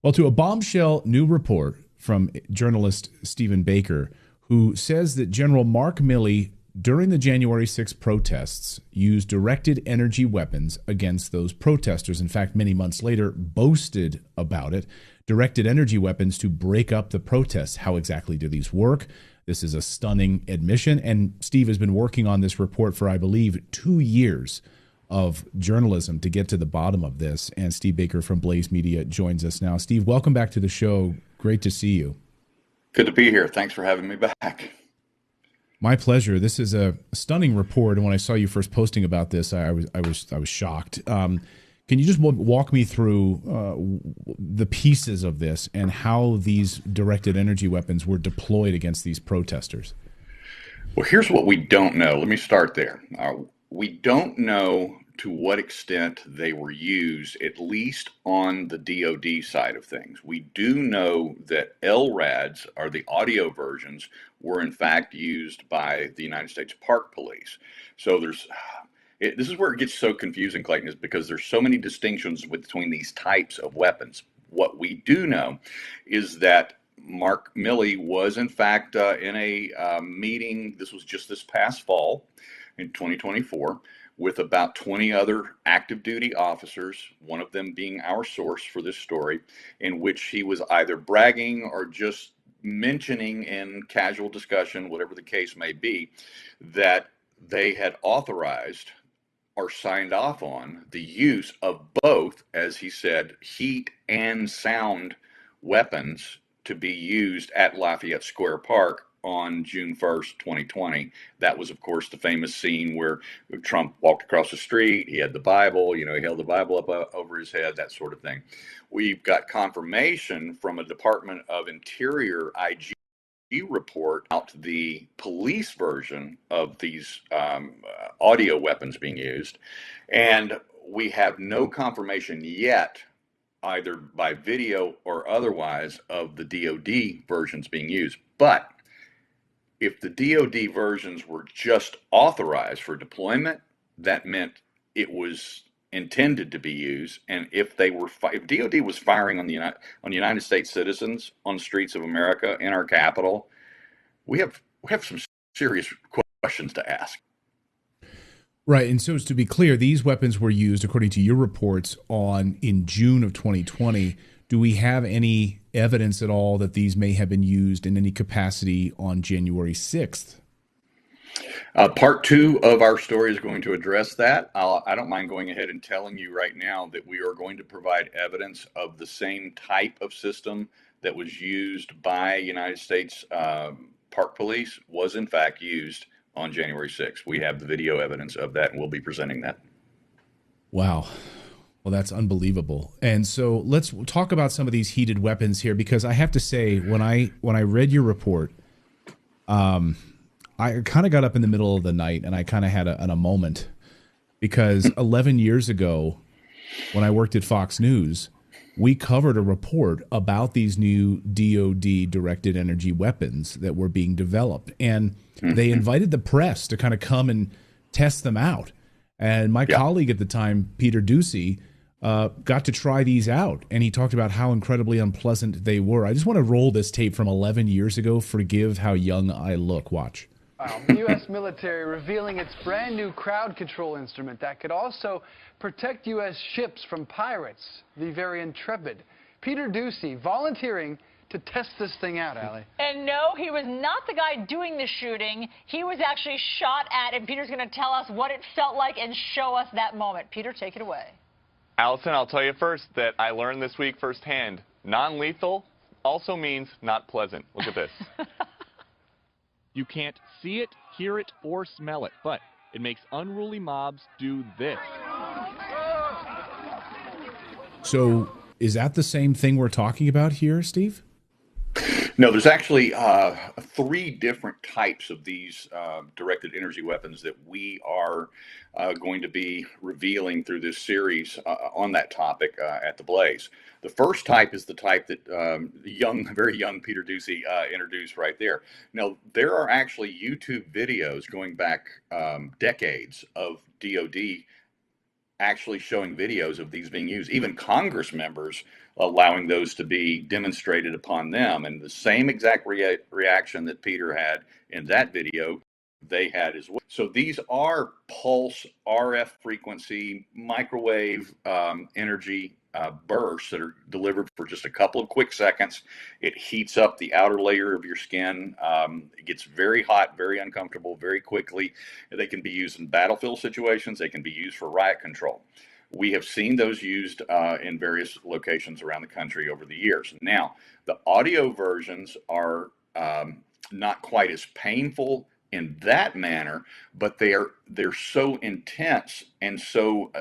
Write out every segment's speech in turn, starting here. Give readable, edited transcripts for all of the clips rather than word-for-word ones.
Well, to a bombshell new report from journalist Stephen Baker, who says that General Mark Milley, during the January 6th protests, used directed energy weapons against those protesters. In fact, many months later, boasted about it. Directed energy weapons to break up the protests. How exactly do these work? This is a stunning admission. And Steve has been working on this report for, I believe, 2 years of journalism to get to the bottom of this. And Steve Baker from Blaze Media joins us now. Steve, welcome back to the show. Great to see you. Good to be here. Thanks for having me back. My pleasure. This is a stunning report, and when I saw you first posting about this, I was shocked. Can you just walk me through the pieces of this and how these directed energy weapons were deployed against these protesters? Well, here's what we don't know. Let me start there. We don't know to what extent they were used, at least on the DoD side of things. We do know that LRADs, or the audio versions, were in fact used by the United States Park Police. So this is where it gets so confusing, Clayton, is because there's so many distinctions between these types of weapons. What we do know is that Mark Milley was in fact in a meeting, this was just this past fall in 2024, with about 20 other active duty officers, one of them being our source for this story, in which he was either bragging or just mentioning in casual discussion, whatever the case may be, that they had authorized or signed off on the use of both, as he said, heat and sound weapons to be used at Lafayette Square Park on June 1st, 2020. That was, of course, the famous scene where Trump walked across the street. He had the Bible, he held the Bible up over his head, that sort of thing. We've got confirmation from a Department of Interior IG report out the police version of these audio weapons being used. And we have no confirmation yet, either by video or otherwise, of the DoD versions being used. But if the DoD versions were just authorized for deployment, that meant it was intended to be used. And if DoD was firing on United States citizens on the streets of America in our capital, we have some serious questions to ask. Right, and so to be clear, these weapons were used, according to your reports, in June of 2020. Do we have any evidence at all that these may have been used in any capacity on January 6th? Part 2 of our story is going to address that. I don't mind going ahead and telling you right now that we are going to provide evidence of the same type of system that was used by United States Park Police was in fact used on January 6th. We have the video evidence of that, and we'll be presenting that. Wow. Well, that's unbelievable. And so let's talk about some of these heated weapons here, because I have to say, when I read your report, I kind of got up in the middle of the night and I kind of had a moment, because 11 years ago, when I worked at Fox News, we covered a report about these new DoD directed energy weapons that were being developed. And they invited the press to kind of come and test them out. And my colleague at the time, Peter Ducey, got to try these out. And he talked about how incredibly unpleasant they were. I just want to roll this tape from 11 years ago. Forgive how young I look. Watch. The U.S. military revealing its brand new crowd control instrument that could also protect U.S. ships from pirates, the very intrepid. Peter Ducey volunteering to test this thing out, Allie. And no, he was not the guy doing the shooting. He was actually shot at, and Peter's going to tell us what it felt like and show us that moment. Peter, take it away. Allison, I'll tell you first that I learned this week firsthand. Non-lethal also means not pleasant. Look at this. You can't see it, hear it, or smell it, but it makes unruly mobs do this. So is that the same thing we're talking about here, Steve? No, there's actually 3 different types of these directed energy weapons that we are going to be revealing through this series on that topic at the Blaze. The first type is the type that very young Peter Ducey introduced right there. Now, there are actually YouTube videos going back decades of DoD actually showing videos of these being used, even Congress members allowing those to be demonstrated upon them. And the same exact reaction that Peter had in that video, they had as well. So these are pulse RF frequency microwave energy bursts that are delivered for just a couple of quick seconds. It heats up the outer layer of your skin. It gets very hot, very uncomfortable, very quickly. They can be used in battlefield situations. They can be used for riot control. We have seen those used in various locations around the country over the years. Now, the audio versions are not quite as painful in that manner, but they're so intense and so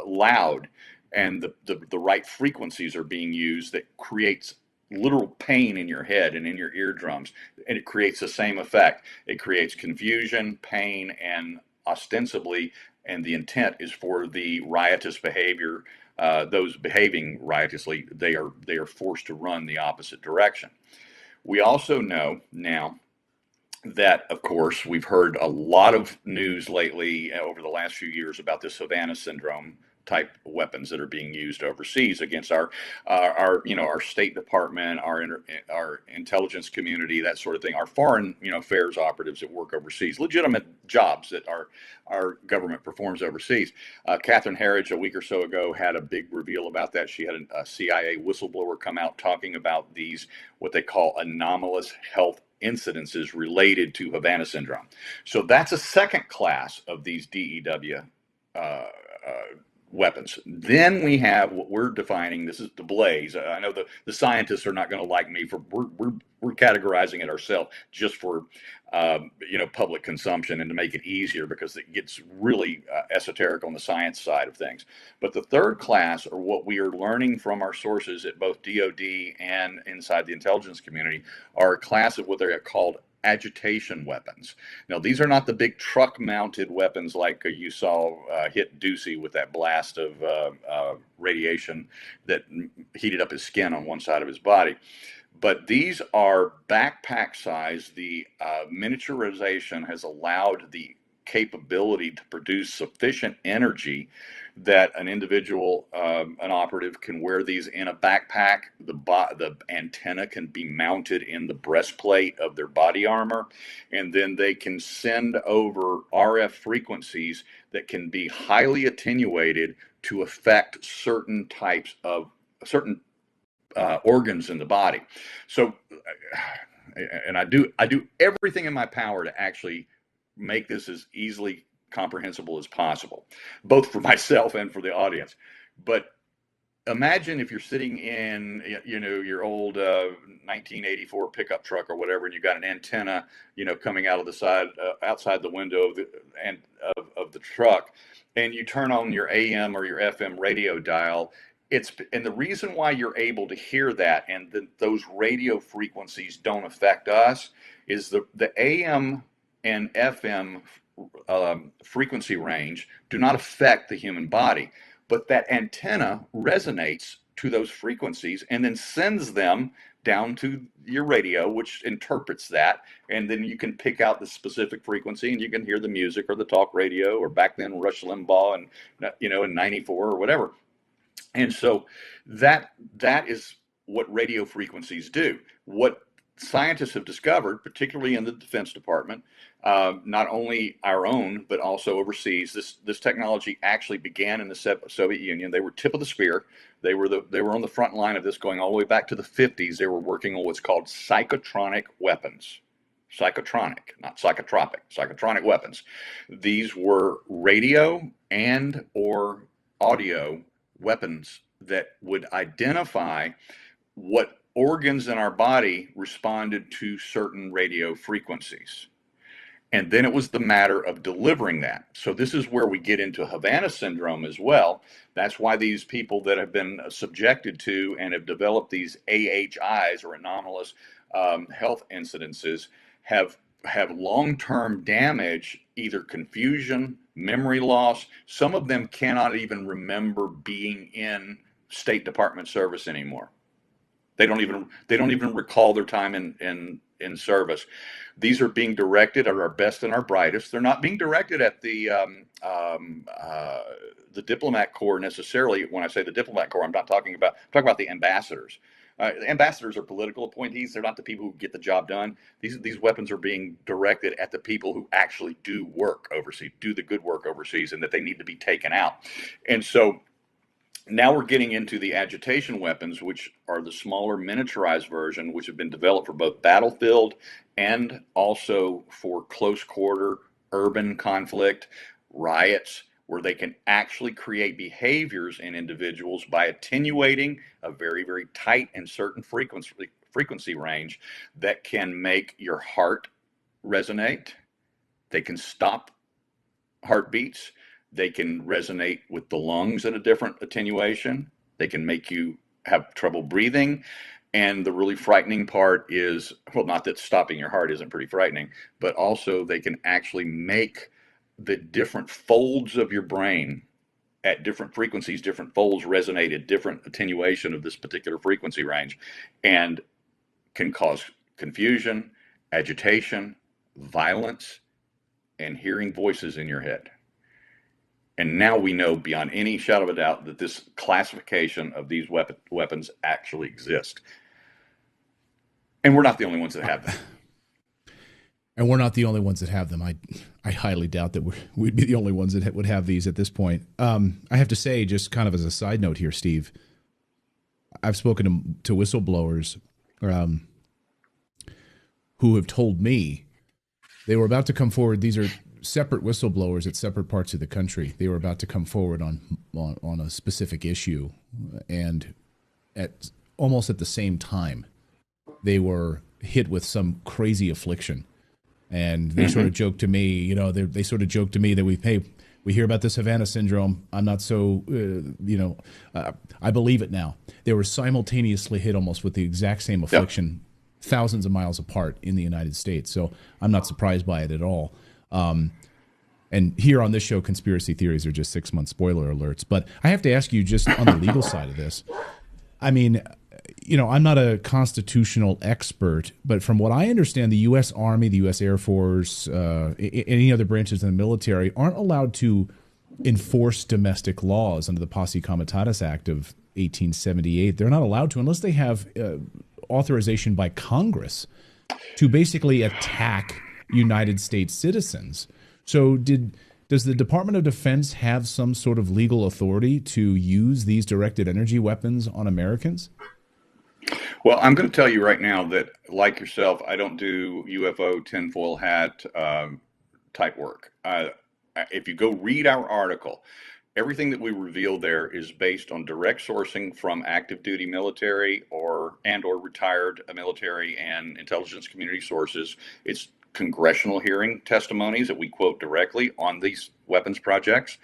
loud, and the right frequencies are being used that creates literal pain in your head and in your eardrums, and it creates the same effect. It creates confusion, pain, and ostensibly, and the intent is for the riotous behavior. Those behaving riotously, they are forced to run the opposite direction. We also know now that, of course, we've heard a lot of news lately over the last few years about this Havana syndrome type weapons that are being used overseas against our State Department, our intelligence community, that sort of thing, our foreign affairs operatives that work overseas, legitimate jobs that our government performs overseas. Catherine Herridge a week or so ago had a big reveal about that. She had a CIA whistleblower come out talking about these, what they call anomalous health incidences related to Havana syndrome. So that's a second class of these DEW weapons. Then we have what we're defining. This is the blaze. I know the scientists are not going to like me for we're categorizing it ourselves just for public consumption and to make it easier, because it gets really esoteric on the science side of things. But the third class, or what we are learning from our sources at both DoD and inside the intelligence community, are a class of what they're called agitation weapons. Now, these are not the big truck-mounted weapons like you saw hit Ducey with that blast of radiation that heated up his skin on one side of his body. But these are backpack size. The miniaturization has allowed the capability to produce sufficient energy that an individual, an operative, can wear these in a backpack. The antenna can be mounted in the breastplate of their body armor, and then they can send over RF frequencies that can be highly attenuated to affect certain organs in the body. So, and I do everything in my power to actually make this as easily comprehensible as possible, both for myself and for the audience. But imagine if you're sitting in your old 1984 pickup truck or whatever, and you got an antenna coming out of the side outside the window of the truck, and you turn on your AM or your FM radio dial. And the reason why you're able to hear that and those radio frequencies don't affect us is the AM and FM frequency range do not affect the human body, but that antenna resonates to those frequencies and then sends them down to your radio, which interprets that, and then you can pick out the specific frequency and you can hear the music or the talk radio, or back then Rush Limbaugh and in 94 or whatever. And so that is what radio frequencies do. What scientists have discovered, particularly in the Defense Department, not only our own, but also overseas, this technology actually began in the Soviet Union. They were tip of the spear. They were on the front line of this, going all the way back to the 50s. They were working on what's called psychotronic weapons. Psychotronic, not psychotropic, psychotronic weapons. These were radio and or audio weapons that would identify what organs in our body responded to certain radio frequencies. And then it was the matter of delivering that. So this is where we get into Havana syndrome as well. That's why these people that have been subjected to and have developed these AHIs, or anomalous health incidences, have long-term damage, either confusion, memory loss. Some of them cannot even remember being in State Department service anymore. They don't even recall their time in service. These are being directed at our best and our brightest. They're not being directed at the diplomat corps necessarily. When I say the diplomat corps, I'm talking about the ambassadors. Ambassadors are political appointees. They're not the people who get the job done. These weapons are being directed at the people who actually do work overseas, do the good work overseas, and that they need to be taken out. And so now we're getting into the agitation weapons, which are the smaller miniaturized version, which have been developed for both battlefield and also for close quarter urban conflict, riots, where they can actually create behaviors in individuals by attenuating a very, very tight and certain frequency range that can make your heart resonate. They can stop heartbeats. They can resonate with the lungs at a different attenuation. They can make you have trouble breathing. And the really frightening part is, well, not that stopping your heart isn't pretty frightening, but also they can actually make the different folds of your brain at different frequencies, different folds resonate at different attenuation of this particular frequency range, and can cause confusion, agitation, violence, and hearing voices in your head. And now we know beyond any shadow of a doubt that this classification of these weapons actually exist. And we're not the only ones that have them. And we're not the only ones that have them. I highly doubt that we'd be the only ones that would have these at this point. I have to say, just kind of as a side note here, Steve, I've spoken to whistleblowers who have told me they were about to come forward. These are separate whistleblowers at separate parts of the country. They were about to come forward on a specific issue, and almost at the same time, they were hit with some crazy affliction. And they sort of joked to me, they sort of joked to me that we hear about this Havana syndrome. I'm not so, I believe it now. They were simultaneously hit almost with the exact same affliction, thousands of miles apart in the United States. So I'm not surprised by it at all. And here on this show, conspiracy theories are just 6 month spoiler alerts. But I have to ask you, just on the legal side of this, I mean, I'm not a constitutional expert, but from what I understand, the U.S. Army, the U.S. Air Force, any other branches in the military aren't allowed to enforce domestic laws under the Posse Comitatus Act of 1878. They're not allowed to unless they have authorization by Congress to basically attack United States citizens. So does the Department of Defense have some sort of legal authority to use these directed energy weapons on Americans? Well, I'm going to tell you right now that, like yourself, I don't do UFO tinfoil hat type work. If you go read our article, everything that we reveal there is based on direct sourcing from active duty military or retired military and intelligence community sources. It's congressional hearing testimonies that we quote directly on these weapons projects,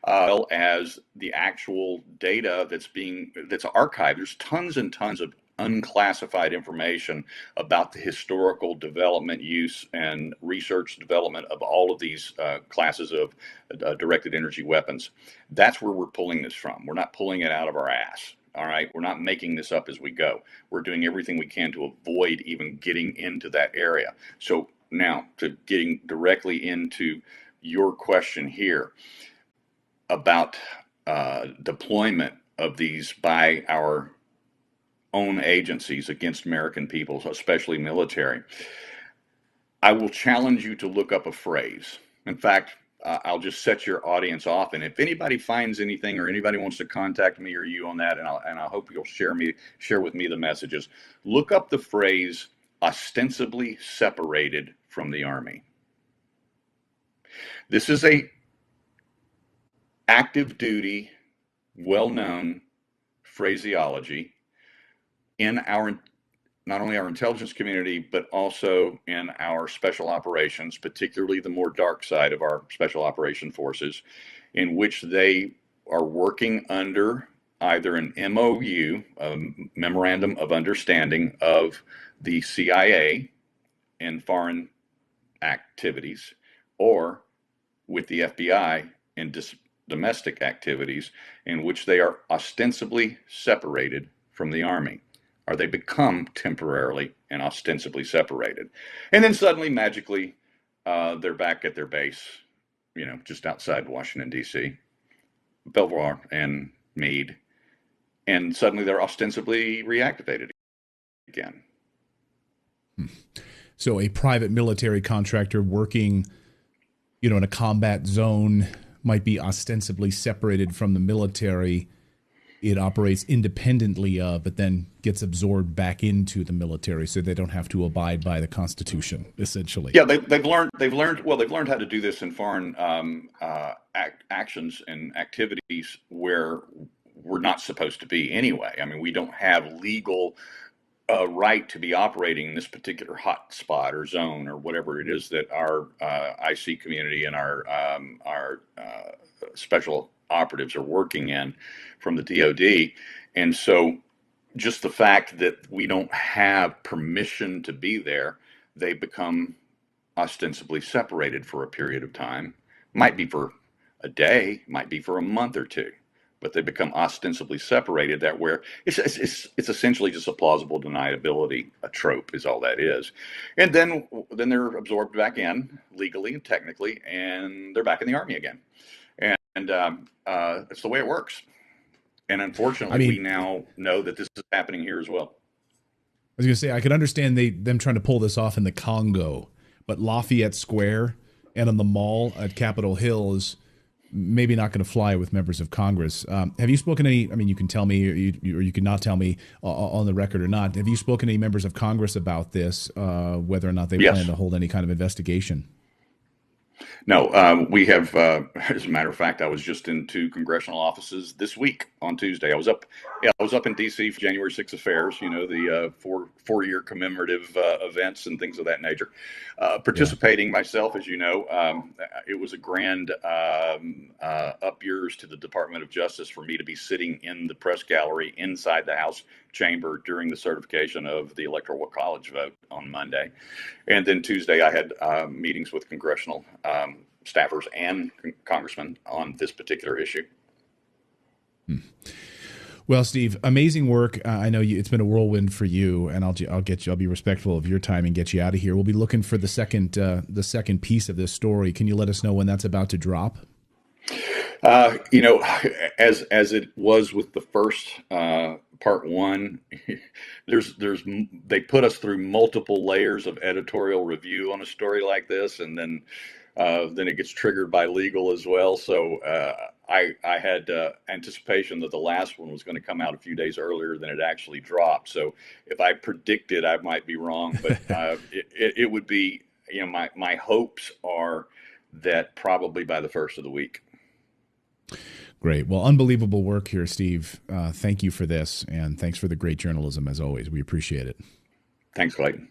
as well as the actual data that's archived. There's tons and tons of unclassified information about the historical development, use, and research development of all of these classes of directed energy weapons. That's where we're pulling this from. We're not pulling it out of our ass. All right, we're not making this up as we go. We're doing everything we can to avoid even getting into that area. So now, to getting directly into your question here about deployment of these by our own agencies against American people, especially military. I will challenge you to look up a phrase. In fact, I'll just set your audience off, and if anybody finds anything or anybody wants to contact me or you on that, and I hope you'll share with me the messages. Look up the phrase ostensibly separated from the Army. This is a active duty, well-known phraseology in not only our intelligence community, but also in our special operations, particularly the more dark side of our special operation forces, in which they are working under either an MOU, a Memorandum of Understanding of the CIA in foreign activities, or with the FBI in domestic activities, in which they are ostensibly separated from the Army. or they become temporarily and ostensibly separated. And then suddenly, magically, they're back at their base, just outside Washington, D.C., Belvoir and Meade, and suddenly they're ostensibly reactivated again. So a private military contractor working, in a combat zone might be ostensibly separated from the military. It operates independently of, but then gets absorbed back into the military, so they don't have to abide by the Constitution, essentially. Yeah, they've learned how to do this in foreign actions and activities where we're not supposed to be anyway. I mean, we don't have legal right to be operating in this particular hot spot or zone or whatever it is that our IC community and our special operatives are working in from the DoD. And so just the fact that we don't have permission to be there, they become ostensibly separated for a period of time. Might be for a day, might be for a month or two, but they become ostensibly separated. That where it's essentially just a plausible deniability, a trope is all that is. And then they're absorbed back in legally and technically, and they're back in the Army again. And it's the way it works. And unfortunately, we now know that this is happening here as well. I was going to say, I could understand them trying to pull this off in the Congo, but Lafayette Square and on the mall at Capitol Hill is maybe not going to fly with members of Congress. Have you spoken to any, you can tell me, or you can not tell me on the record or not, have you spoken to any members of Congress about this, whether or not they plan to hold any kind of investigation? No, we have, as a matter of fact, I was just in 2 congressional offices this week on Tuesday. I was up in D.C. for January 6 affairs, the four-year commemorative events and things of that nature. Participating myself, as you know, it was a grand up yours to the Department of Justice for me to be sitting in the press gallery inside the House chamber during the certification of the Electoral College vote on Monday. And then Tuesday, I had meetings with congressional staffers and congressmen on this particular issue. Well, Steve, amazing work. I know it's been a whirlwind for you, and I'll be respectful of your time and get you out of here. We'll be looking for the second piece of this story. Can you let us know when that's about to drop? As it was with the first part one, they put us through multiple layers of editorial review on a story like this, and then it gets triggered by legal as well. So I had anticipation that the last one was going to come out a few days earlier than it actually dropped. So if I predicted, I might be wrong, but it would be, my hopes are that probably by the first of the week. Great. Well, unbelievable work here, Steve. Thank you for this, and thanks for the great journalism as always. We appreciate it. Thanks, Clayton.